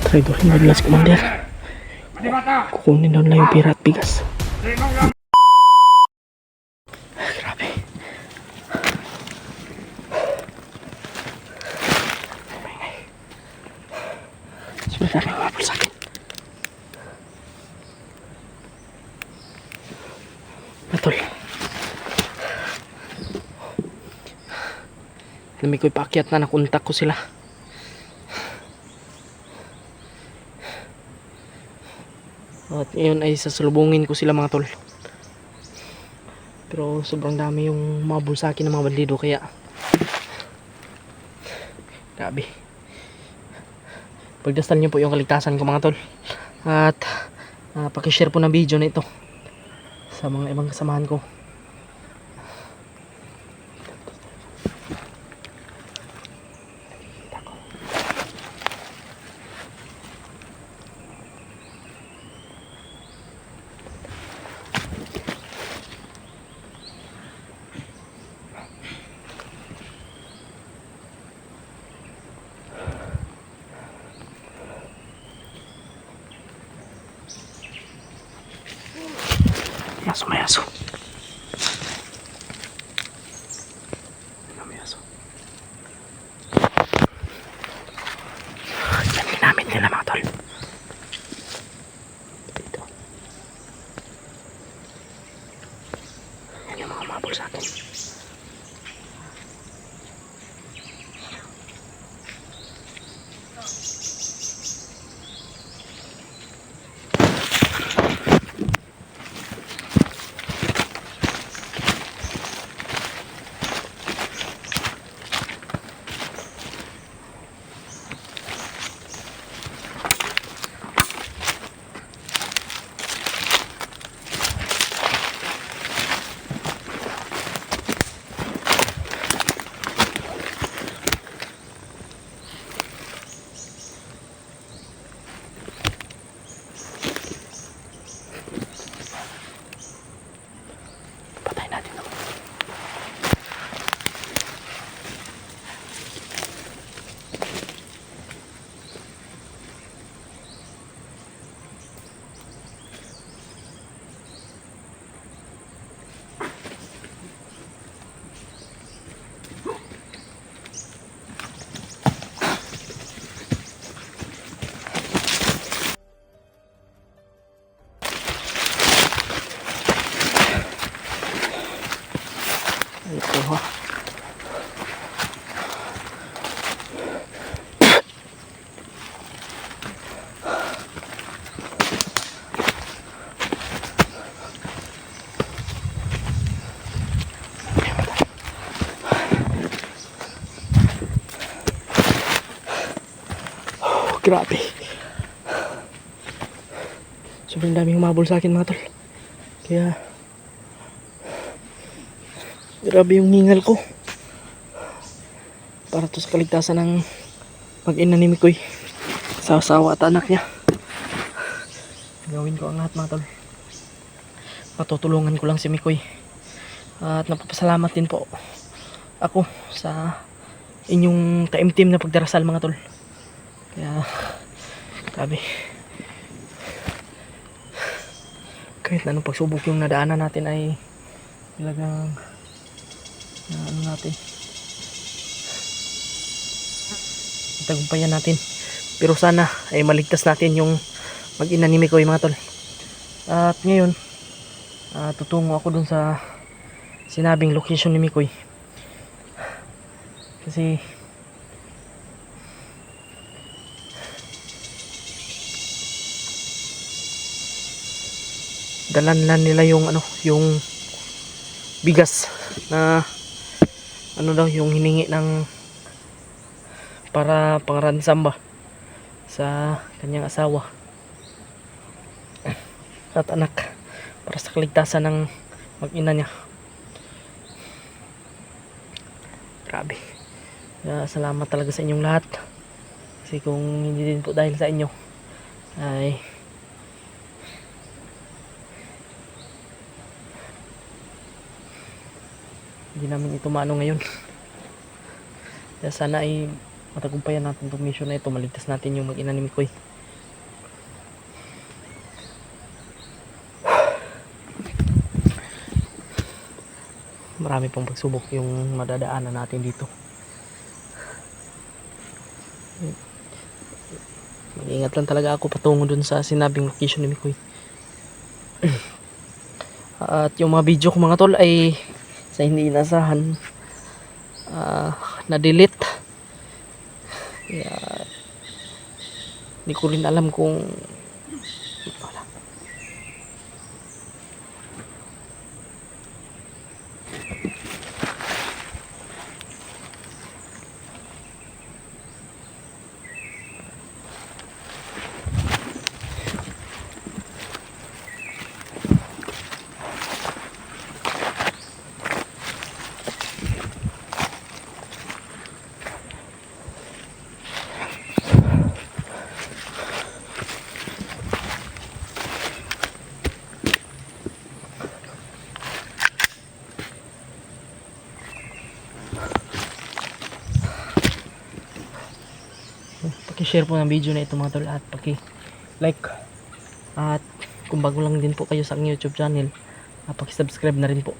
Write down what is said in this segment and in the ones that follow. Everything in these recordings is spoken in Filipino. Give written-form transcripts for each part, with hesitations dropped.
Traidor yung Douglas, Commander. Kukunin doon lang yung pira at bigas. Grabe. Sudah may mapul sa akin. Matol. Nami ko'y paakyat na nakuntak ko sila. At ngayon ay sasalubungin ko sila mga tol. Pero sobrang dami yung mabul sa akin ng mga bandido kaya grabe. Pagdasal nyo po yung kaligtasan ko mga tol. At pakishare po ng video na ito sa mga ibang kasamahan ko. Mayaso, mayaso. Mayaso. Yan ginamit nila mga tol. Dito. Yan yung mga mabul sa akin. Ito ha. Grabe. Sobrang daming humabol sa akin mga tol. Kaya grabe yung hingal ko. Para to sa kaligtasan ng mag-ina ni Mikoy sa asawa at anak niya. Gawin ko ang lahat mga tol. Matutulungan ko lang si Mikoy. At napapasalamat din po ako sa inyong taimtim na pagdarasal mga tol. Kaya grabe. Kahit na anong pagsubok yung nadaanan natin ay talagang ano natin, tagumpayan natin. Pero sana ay maligtas natin yung mag-ina ni Mikoy mga tol. At ngayon tutungo ako dun sa sinabing location ni Mikoy. Kasi dalan nila yung yung bigas na daw yung hiningi ng para pangransam ba sa kanyang asawa at anak para sa kaligtasan ng mag-ina niya. Grabe. Salamat talaga sa inyong lahat. Kasi kung hindi din po dahil sa inyo ay hindi namin ito maano ngayon. Kaya sana ay matagumpayan natin itong mission na ito. Maligtas natin yung mag-ina ni Mikoy. marami pang pagsubok yung madadaanan natin dito. Mag-ingat lang talaga ako patungo dun sa sinabing location ni Mikoy. At yung mga video ko mga tol ay sa hindi inasahan na-delete. Kaya hindi ko rin alam kung paki-share po ng video na ito mga tol at paki-like at kung bago lang din po kayo sa aking YouTube channel, paki-subscribe na rin po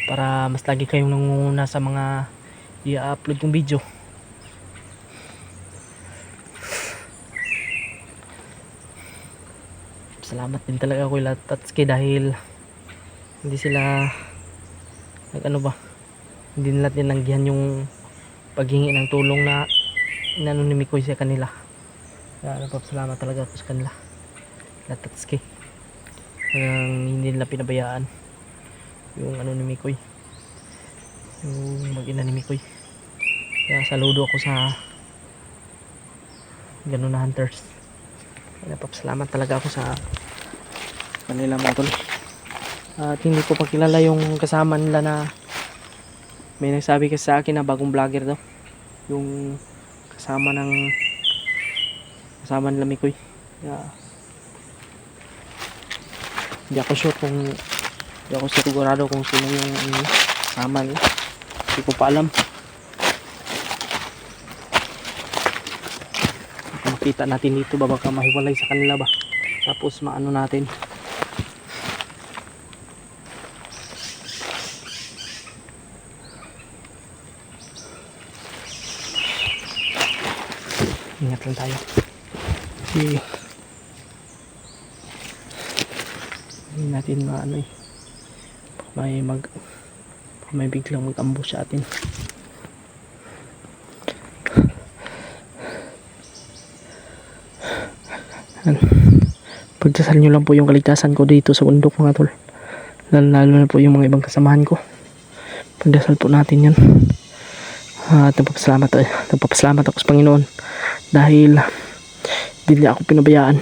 para mas lagi kayong nangunguna sa mga i-upload kong video. Salamat din talaga ako kay Tatsuki dahil hindi sila hindi nila tinanggihan yung paghingi ng tulong na inano ni Mikoy sa kanila. Kaya nagpapasalamat talaga ako sa kanila, Tatsuki. Hindi nila pinabayaan yung ano ni Mikoy, yung mag-ina ni Mikoy. Kaya saludo ako sa ganun na hunters. Kaya nagpapasalamat talaga ako sa kanila mga tol. At hindi ko pa kilala yung kasama nila na may nagsabi kasi sa akin na bagong vlogger daw yung kasama nila Mikoy. Kaya hindi ako sigurado kung sino yung kasama nila. Hindi ko pa alam. Makita natin dito ba baka mahiwalay sa kanila ba, tapos maano natin. Ingat lang tayo. Hindi natin maano may biglang mag-ambush sa atin. Pagdasal nyo lang po yung kaligtasan ko dito sa bundok mga tol, lalo na po yung mga ibang kasamahan ko. Pagdasal po natin yan. At nagpapasalamat ako sa Panginoon dahil hindi niya ako pinabayaan.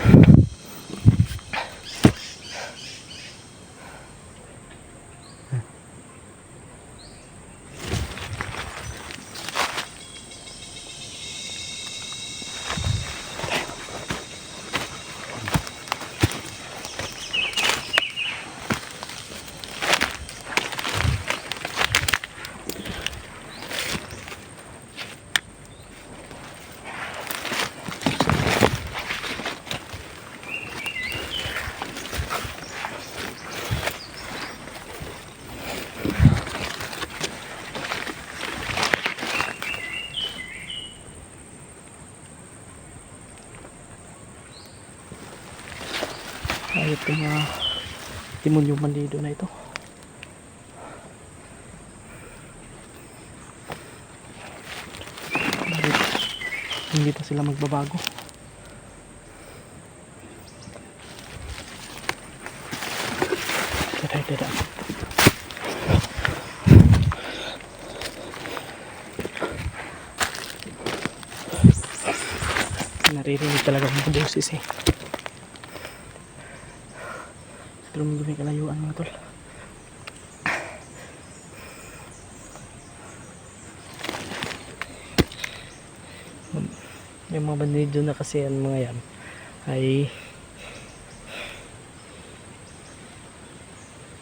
Ayot yung mga timon yung bandido na ito. Bakit hindi pa sila magbabago? Tira. Naririnig talaga mga boses eh. Pero medyo may kalayuan mga tol. Yung mga bandido na kasi ang mga yan ay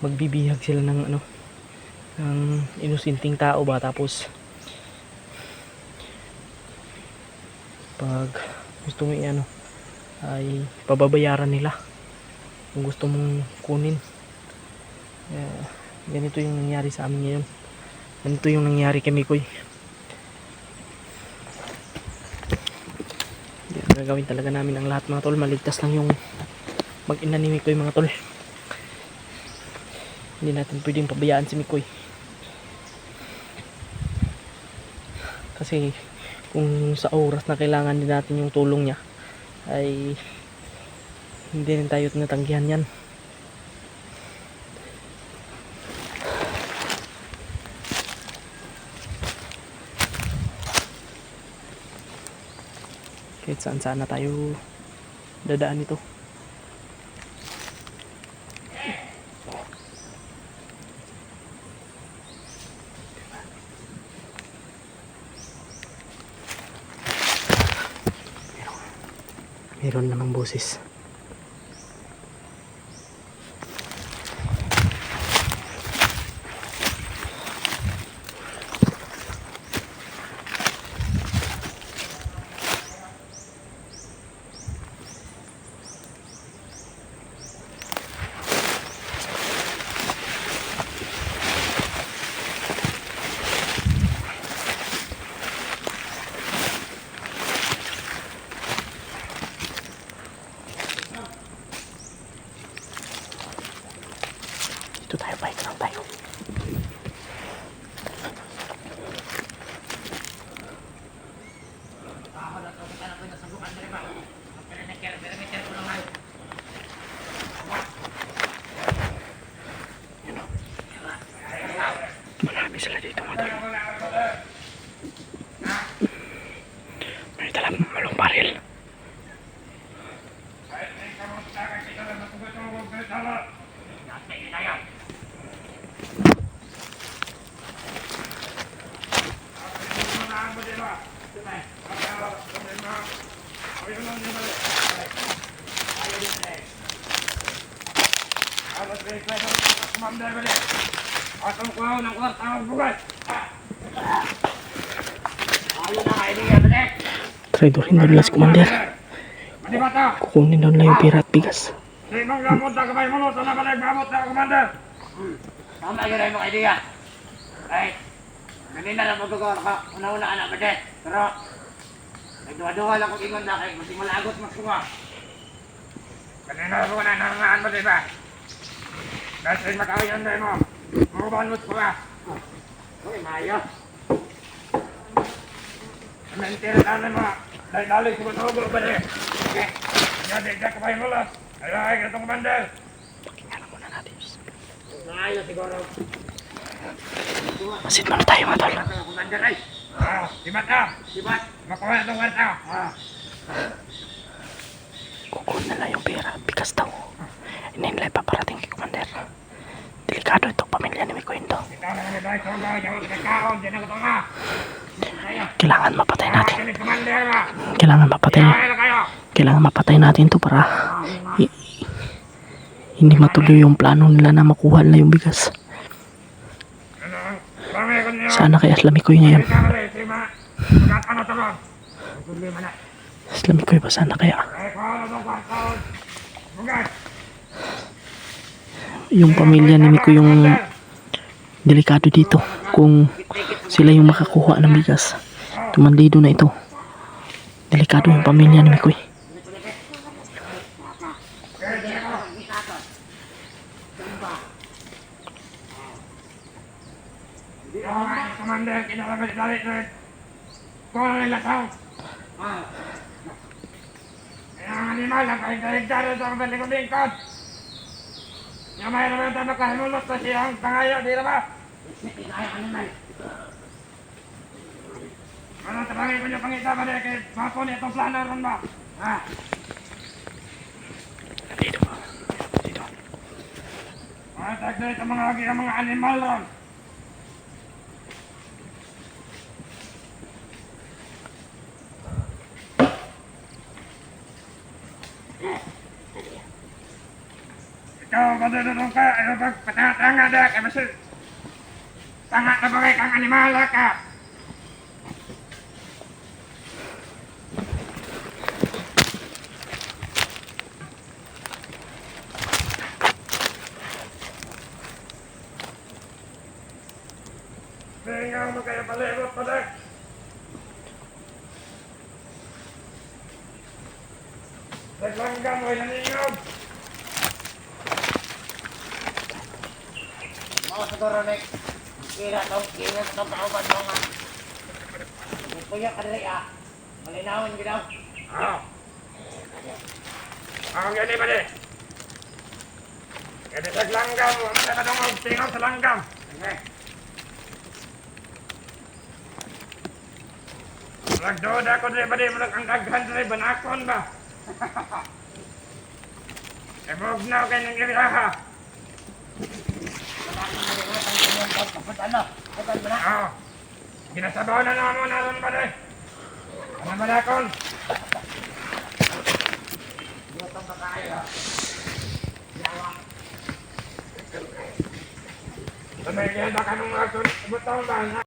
magbibihag sila ng ng inusinting tao ba, tapos pag gusto mo ay pababayaran nila kung gusto mong kunin. Ganito yung nangyari sa amin ngayon. Ganito yung nangyari kay Mikoy. Gagawin talaga namin ang lahat mga tol. Maligtas lang yung mag-ina ni Mikoy mga tol. Hindi natin pwedeng pabayaan si Mikoy. Kasi kung sa oras na kailangan din natin yung tulong niya, ay hindi rin tayo tinatanggihan yan. Kahit saan saan na tayo dadaan ito. Meron namang boses. Dito tayo, bike lang tayo. Marami sila dito mga tol. May dalang malong baril. Traidorin daw nila si Commander. Kukunin daw nila yung pira at bigas. Tama yun ay mga idea. Ay, ganina lang magagawa ka. Una-una anak ba din? Pero, nagduwa-duwa lang kong ingon na kay masing malagot mas kuma. Ganina lang ko na nangangaan mo diba? Dahil makawiyan na mo. Marubahan mo kuma. Uy, mayo. Mentira na mo. Dahil ko matugo ba din? Okay. Yan, di ka kapahin mo lang. Ay, ganitong Commander. Pakinggan muna natin. Mayo siguro. Masid muna tayo mga tol. Commander ay. Sibat ka. Sibat. Makuha na itong warta. Kukunin nila yung pira at bigas daw. Hindi nila ipaparating kay Commander. Delikado itong pamilya ni Mikoy ito. Kailangan mapatay natin. Kailangan mapatay natin to para hindi matuloy yung plano nila na makuha nila yung bigas. Sana kay Aslamikoy ngayon. Aslamikoy ba sana kaya? Yung pamilya ni Mikoy yung delikado dito. Kung sila yung makakuha ng bigas, tumandido na ito. Delikado yung pamilya ni Mikoy. Commander, kinakabalik-balik na kung ano yung lataw. Ang animal, ang kahigdaligdaro sa kabalik ng lingkod. Yung may naman tayo makahimulot na siyang pangayo, di na ba? Ikaya animal. Ano, tabangin ko niyo pangita ba rin kay Mapon itong plano ron ba? Dito. Dito. Matag na itong mga animal ron. Ikaw, madudulong ka, ano bang patanga na, kaya masil. Tanga na bagay kang animal ka. Naglanggam mo, naningog! Mga siguro, Nick. Kira itong kauban mo nga. Kuya ka rin, malinawin ka daw. Oo. Ang gani ba di? Gani sa langgam, ang nakadungog, tingaw sa langgam. Okay. Nagdood ako rin ba di, ang daghan rin, banakon ba? Ebognaw kayo ng iriha. Oo. Ginasabaw na naman naroon ba di? Ano banakon? Lutong ka kayo. Yawa. Tumigil ba ka nung mga butong ba?